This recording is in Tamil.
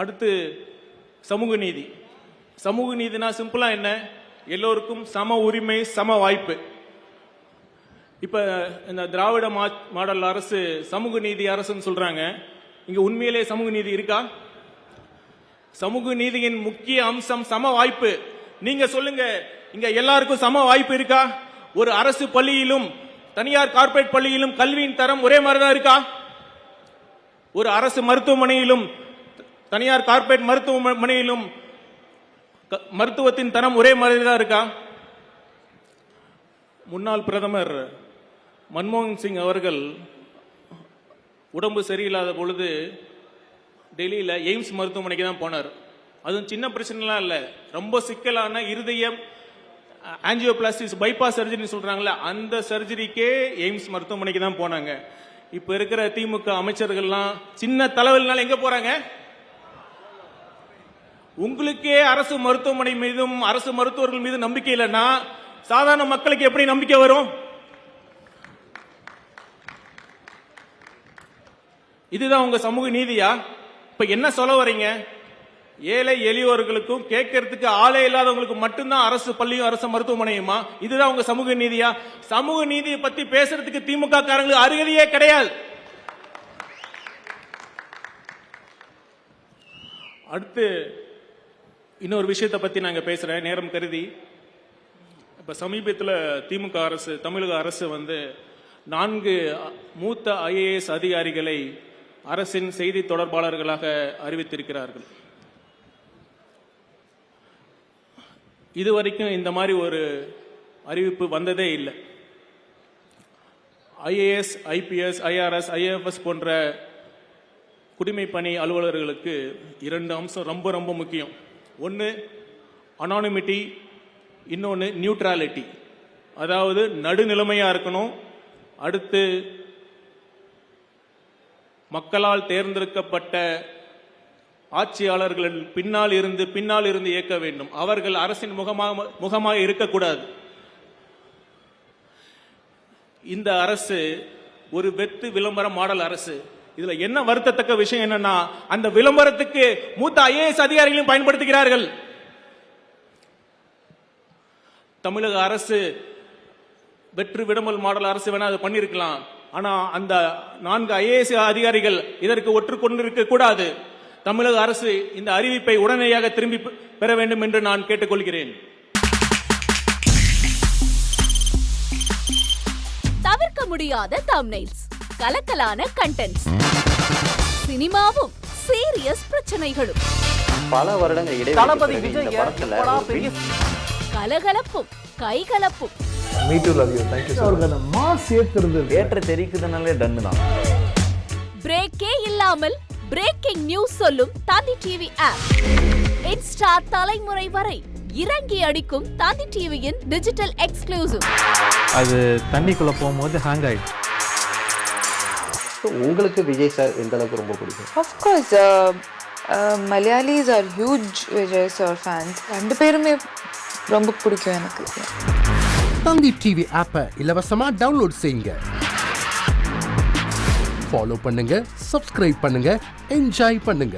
அடுத்து சமூக நீதி. சமூக நீதினா சிம்பிளா என்ன? எல்லோருக்கும் சம உரிமை, சம வாய்ப்பு. இப்ப இந்த திராவிட மாடல் அரசு சமூக நீதி அரசுன்னு சொல்றாங்க. இங்க உண்மையிலே சமூக நீதி இருக்கா? சமூக நீதியின் முக்கிய அம்சம் சம வாய்ப்பு. நீங்க சொல்லுங்க, இங்க எல்லாருக்கும் சம வாய்ப்பு இருக்கா? ஒரு அரசு பள்ளியிலும் தனியார் கார்ப்பரேட் பள்ளியிலும் கல்வியின் தரம் ஒரே மாதிரி தான் இருக்கா? ஒரு அரசு மருத்துவமனையிலும் தனியார் கார்ப்பரேட் மருத்துவமனையிலும் மருத்துவத்தின் தரம் ஒரே மாதிரி தான் இருக்கா? முன்னாள் பிரதமர் மன்மோகன் சிங் அவர்கள் உடம்பு சரியில்லாத பொழுது டெல்லியில் எய்ம்ஸ் மருத்துவமனைக்கு தான் போனார். அதுவும் சின்ன பிரச்சனைலாம் இல்லை, ரொம்ப சிக்கலான இருதயம் ஆஞ்சியோபிளாஸ்டிஸ் பைபாஸ் சர்ஜரி சொல்றாங்கல்ல, அந்த சர்ஜரிக்கே எய்ம்ஸ் மருத்துவமனைக்கு தான் போனாங்க. இப்ப இருக்கிற திமுக அமைச்சர்கள்லாம் சின்ன தலைவலினால எங்க போறாங்க? உங்களுக்கே அரசு மருத்துவமனை மீதும் அரசு மருத்துவர்கள் மீது நம்பிக்கை இல்லைன்னா சாதாரண மக்களுக்கு எப்படி நம்பிக்கை வரும்? இதுதான் உங்க சமூக நீதியா? இப்ப என்ன சொல்ல வரீங்க? ஏழை எளியோர்களுக்கும் கேட்கறதுக்கு ஆளே இல்லாதவங்களுக்கு மட்டும்தான் அரசு பள்ளியும் அரசு மருத்துவமனையுமா? இதுதான் உங்க சமூக நீதியா? சமூக நீதியை பத்தி பேசுறதுக்கு திமுக காரங்களுக்கு அருகதையே கிடையாது. அடுத்து இன்னொரு விஷயத்தை பத்தி நாங்க பேசுறேன் நேரம் கருதி. இப்ப சமீபத்தில் திமுக அரசு, தமிழக அரசு 4 மூத்த IAS அதிகாரிகளை அரசின் செய்தி தொடர்பாளர்களாக அறிவித்திருக்கிறார்கள். இதுவரைக்கும் இந்த மாதிரி ஒரு அறிவிப்பு வந்ததே இல்லை. IAS, IPS, IRS, IFS போன்ற குடிமைப்பணி அலுவலர்களுக்கு 2 அம்சம் ரொம்ப ரொம்ப முக்கியம். ஒன்று அனானிமிட்டி, இன்னொன்று நியூட்ரலிட்டி, அதாவது நடுநிலைமையா இருக்கணும். அடுத்து மக்களால் தேர்ந்தெடுக்கப்பட்ட ஆட்சியாளர்கள் பின்னால் இருந்து இயக்க வேண்டும். அவர்கள் அரசின் முகமாக இருக்கக்கூடாது. இந்த அரசு ஒரு வெத்து விளம்பர மாடல் அரசு. இதுல என்ன வருத்தத்தக்க விஷயம் என்னன்னா, அந்த விளம்பரத்துக்கு மூத்த IAS அதிகாரிகளையும் பயன்படுத்துகிறார்கள். தமிழக அரசு வெற்று விளம்பர மாடல் அரசு வேணா அது பண்ணிருக்கலாம். ஆனா அந்த 4 IAS அதிகாரிகள் இதற்கு ஒற்றுக்கொண்டிருக்க கூடாது. தமிழக அரசு இந்த அறிவிப்பை உடனடியாக திரும்பி பெற வேண்டும் என்று நான் கேட்டுக்கொள்கிறேன். தவிர்க்க முடியாத தம்ப்நெயில்ஸ், கலக்கலான கண்டென்ட்ஸ், சினிமாவும் சீரியஸ் பிரச்சனைகளும், பல வருடங்கள் இடைவெளி கலகலப்பும் கைகலப்பும். Me too, love you. Thank you so much. அவர்களை மாஸ் ஏத்துறது ஏற்ற தெரிக்குதுனாலே டன்னு தான். பிரேக்கே இல்லாமல் பிரேக்கிங் நியூஸ் சொல்லும் தந்தி டிவி ஆப். இன்ஸ்டா தலைமுறை வரை இறங்கி அடிக்கும் தந்தி டிவியின் டிஜிட்டல் எக்ஸ்க்ளூசிவ். அது தண்ணிக்குள்ள போகும்போது ஹேங் ஆயிடுச்சு. உங்களுக்கு விஜய் சார் எந்த அளவுக்கு ரொம்ப பிடிக்கும்? Of course, Malayalis are huge Vijay sir fans. 2 பேருமே ரொம்ப பிடிக்கும் எனக்கு. தந்தி டிவி ஆப்பை இலவசமா டவுன்லோட் செய்யுங்க. ஃபாலோ பண்ணுங்க, சப்ஸ்கிரைப் பண்ணுங்க, என்ஜாய் பண்ணுங்க.